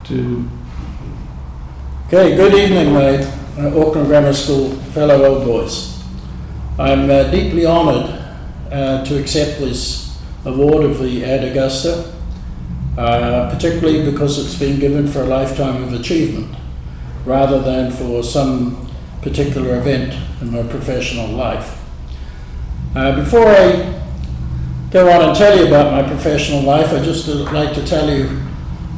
Okay, good evening, my Auckland Grammar School fellow old boys. I'm deeply honoured to accept this award of the Ad Agusta, particularly because it's been given for a lifetime of achievement rather than for some particular event in my professional life. Before I go on and tell you about my professional life, I'd just like to tell you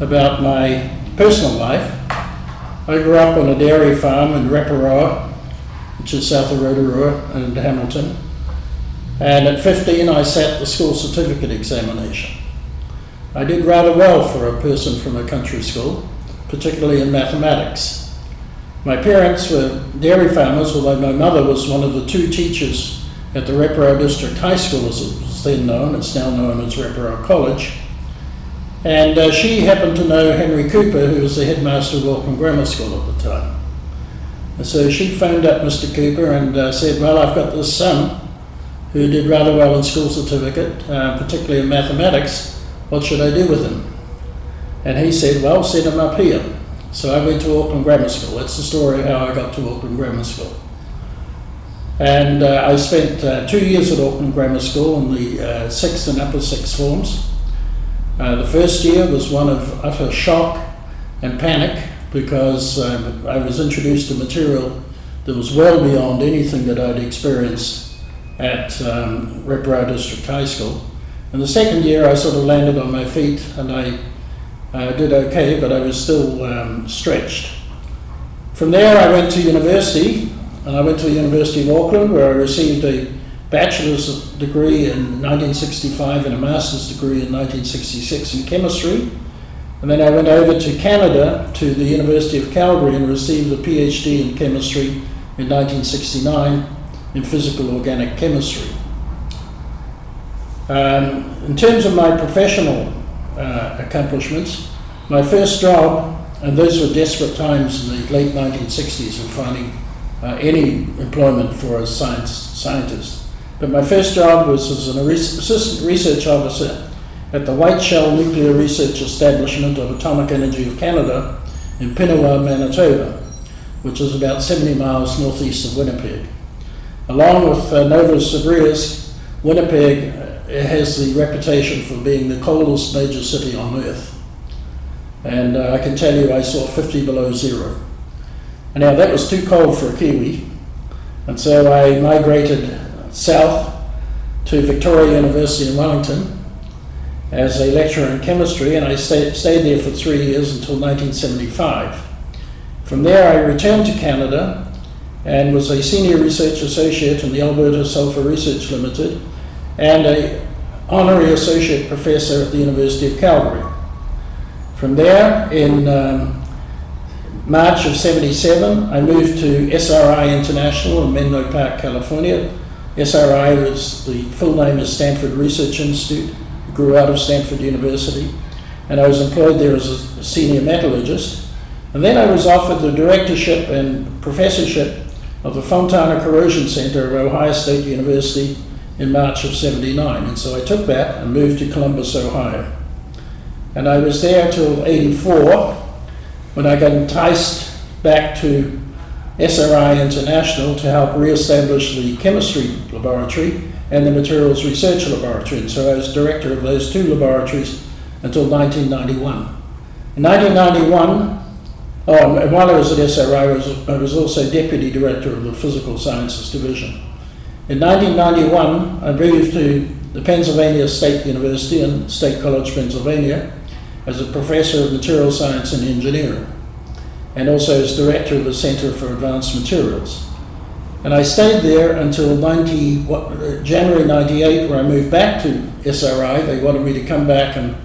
about my personal life. I grew up on a dairy farm in Rapparoa, which is south of Rotorua and Hamilton, and at 15 I sat the school certificate examination. I did rather well for a person from a country school, particularly in mathematics. My parents were dairy farmers, although my mother was one of the two teachers at the Rapparoa District High School, as it was then known. It's now known as Rapparoa College. And she happened to know Henry Cooper, who was the headmaster of Auckland Grammar School at the time. And so she phoned up Mr. Cooper and said, well, I've got this son who did rather well in school certificate, particularly in mathematics. What should I do with him? And he said, well, send him up here. So I went to Auckland Grammar School. That's the story of how I got to Auckland Grammar School. And I spent 2 years at Auckland Grammar School in the sixth and upper sixth forms. The first year was one of utter shock and panic because I was introduced to material that was well beyond anything that I'd experienced at Rapparoa District High School. And the second year I sort of landed on my feet and I did okay, but I was still stretched. From there I went to university, and I went to the University of Auckland, where I received a bachelor's degree in 1965 and a master's degree in 1966 in chemistry. And then I went over to Canada to the University of Calgary and received a PhD in chemistry in 1969 in physical organic chemistry. In terms of my professional accomplishments, my first job, and those were desperate times in the late 1960s in finding any employment for a scientist. But my first job was as an assistant research officer at the White Shell Nuclear Research Establishment of Atomic Energy of Canada in Pinawa, Manitoba, which is about 70 miles northeast of Winnipeg. Along with Nova Scotia's, Winnipeg has the reputation for being the coldest major city on earth. And I can tell you I saw 50 below zero. And now that was too cold for a Kiwi, and so I migrated south to Victoria University in Wellington as a lecturer in chemistry, and I stayed there for 3 years until 1975. From there I returned to Canada and was a senior research associate in the Alberta Sulphur Research Limited and an honorary associate professor at the University of Calgary. From there, in March of '77, I moved to SRI International in Menlo Park, California. SRI was, the full name is Stanford Research Institute. It grew out of Stanford University, and I was employed there as a senior metallurgist. And then I was offered the directorship and professorship of the Fontana Corrosion Center of Ohio State University in March of '79, and so I took that and moved to Columbus, Ohio. And I was there till '84 when I got enticed back to SRI International to help re-establish the chemistry laboratory and the materials research laboratory. And so I was director of those two laboratories until 1991. In 1991, and while I was at SRI, I was also deputy director of the Physical Sciences Division. In 1991, I moved to the Pennsylvania State University in State College, Pennsylvania, as a professor of material science and engineering, and also as director of the Center for Advanced Materials. And I stayed there until January '98, where I moved back to SRI. They wanted me to come back and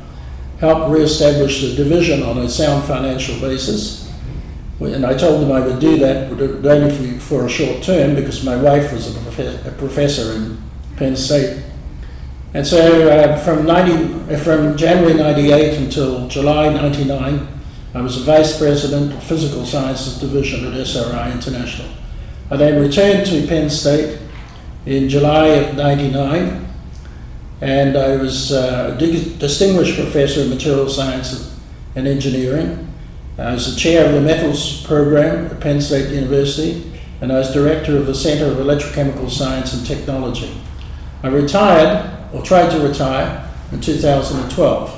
help re-establish the division on a sound financial basis. And I told them I would do that, but only for a short term, because my wife was a professor in Penn State. And so from January '98 until July '99, I was a vice president of Physical Sciences Division at SRI International. I then returned to Penn State in July of '99, and I was a distinguished professor of material science and engineering. I was the chair of the metals program at Penn State University, and I was director of the Center of Electrochemical Science and Technology. I retired, or tried to retire, in 2012.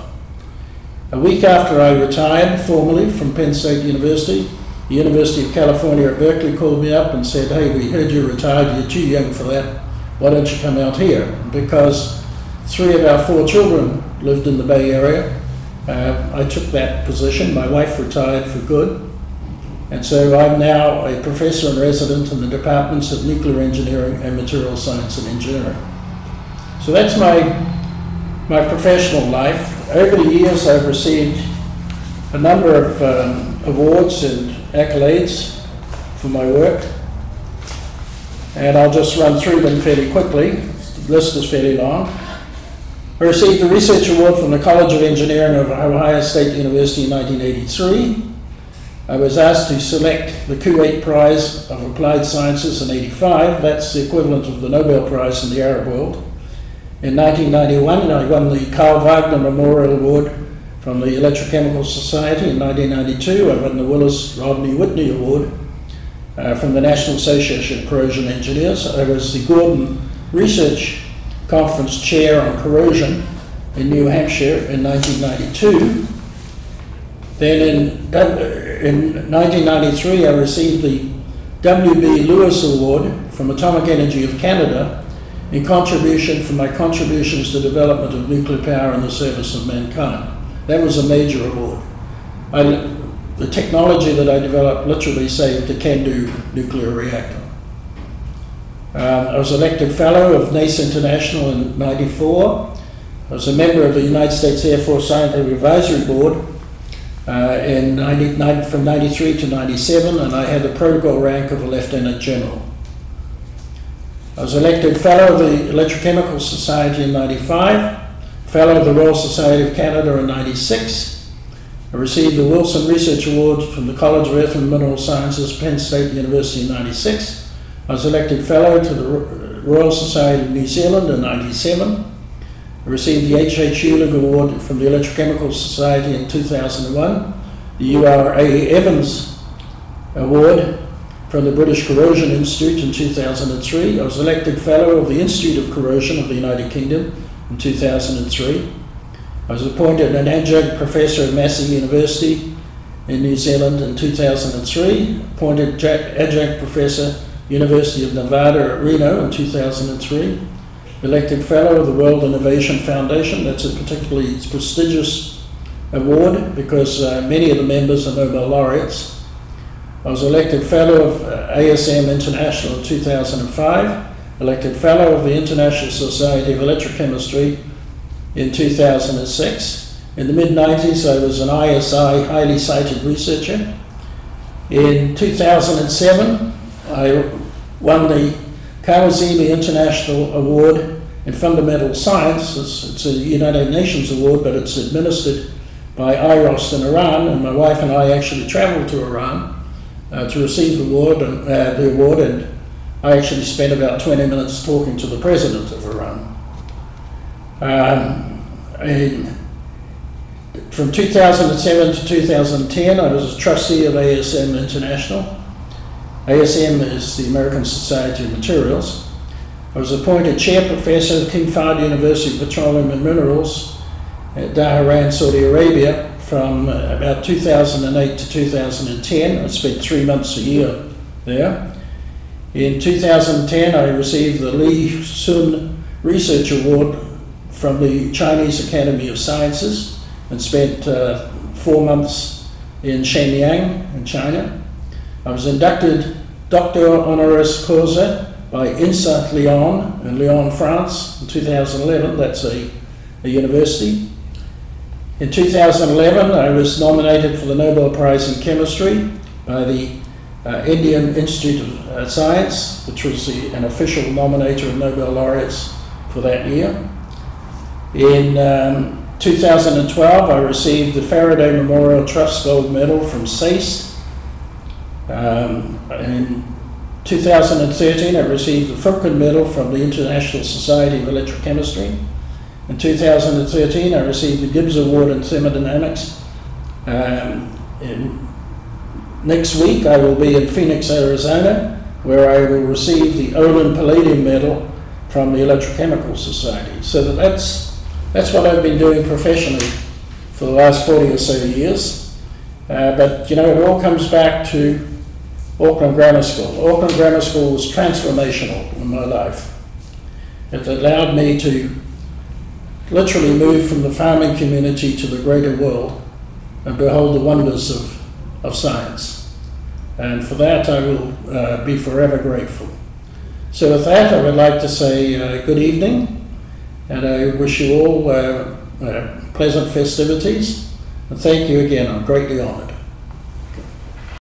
A week after I retired formally from Penn State University, the University of California at Berkeley called me up and said, "Hey, we heard you retired, you're too young for that, why don't you come out here?" Because 3 of our 4 children lived in the Bay Area, I took that position. My wife retired for good, and so I'm now a professor and resident in the departments of nuclear engineering and material science and engineering. So that's my professional life. Over the years I've received a number of awards and accolades for my work, and I'll just run through them fairly quickly. The list is fairly long. I received the Research Award from the College of Engineering of Ohio State University in 1983. I was asked to select the Kuwait Prize of Applied Sciences in '85. That's the equivalent of the Nobel Prize in the Arab world. In 1991, I won the Carl Wagner Memorial Award from the Electrochemical Society. In 1992, I won the Willis Rodney Whitney Award from the National Association of Corrosion Engineers. I was the Gordon Research Conference Chair on Corrosion in New Hampshire in 1992. Then in 1993, I received the W.B. Lewis Award from Atomic Energy of Canada in contribution for my contributions to development of nuclear power in the service of mankind. That was a major award. The technology that I developed literally saved the CANDU nuclear reactor. I was elected Fellow of NACE International in '94. I was a member of the United States Air Force Scientific Advisory Board from '93 to '97, and I had the protocol rank of a Lieutenant General. I was elected Fellow of the Electrochemical Society in '95, Fellow of the Royal Society of Canada in '96. I received the Wilson Research Award from the College of Earth and Mineral Sciences, Penn State University in '96. I was elected Fellow to the Royal Society of New Zealand in '97. I received the H.H. Hewlig Award from the Electrochemical Society in 2001, the U.R.A. Evans Award from the British Corrosion Institute in 2003. I was elected Fellow of the Institute of Corrosion of the United Kingdom in 2003. I was appointed an adjunct professor at Massey University in New Zealand in 2003, appointed adjunct professor University of Nevada at Reno in 2003, elected Fellow of the World Innovation Foundation. That's a particularly prestigious award because many of the members are Nobel laureates. I was elected Fellow of ASM International in 2005, elected Fellow of the International Society of Electrochemistry in 2006. In the mid-90s, I was an ISI highly cited researcher. In 2007, I won the Kawazimi International Award in Fundamental Science. It's a United Nations award, but it's administered by IROS in Iran, and my wife and I actually traveled to Iran to receive the award, and I actually spent about 20 minutes talking to the president of Iran. From 2007 to 2010, I was a trustee of ASM International. ASM is the American Society of Materials. I was appointed chair professor at King Fahd University of Petroleum and Minerals at Dhahran, Saudi Arabia from about 2008 to 2010. I spent 3 months a year there. In 2010, I received the Li Sun Research Award from the Chinese Academy of Sciences and spent 4 months in Shenyang in China. I was inducted Doctor Honoris Causa by INSA Lyon in Lyon, France in 2011. That's a university. In 2011, I was nominated for the Nobel Prize in Chemistry by the Indian Institute of Science, which was an official nominator of Nobel laureates for that year. In 2012, I received the Faraday Memorial Trust Gold Medal from SACE. In 2013, I received the Fruchtgen Medal from the International Society of Electrochemistry. In 2013, I received the Gibbs Award in Thermodynamics. In Next week I will be in Phoenix, Arizona, where I will receive the Olin Palladium Medal from the Electrochemical Society. So that's what I've been doing professionally for the last 40 or so years. But you know, it all comes back to Auckland Grammar School. Auckland Grammar School was transformational in my life. It allowed me to literally move from the farming community to the greater world and behold the wonders of science. And for that I will be forever grateful. So with that I would like to say good evening, and I wish you all pleasant festivities, and thank you again. I'm greatly honoured.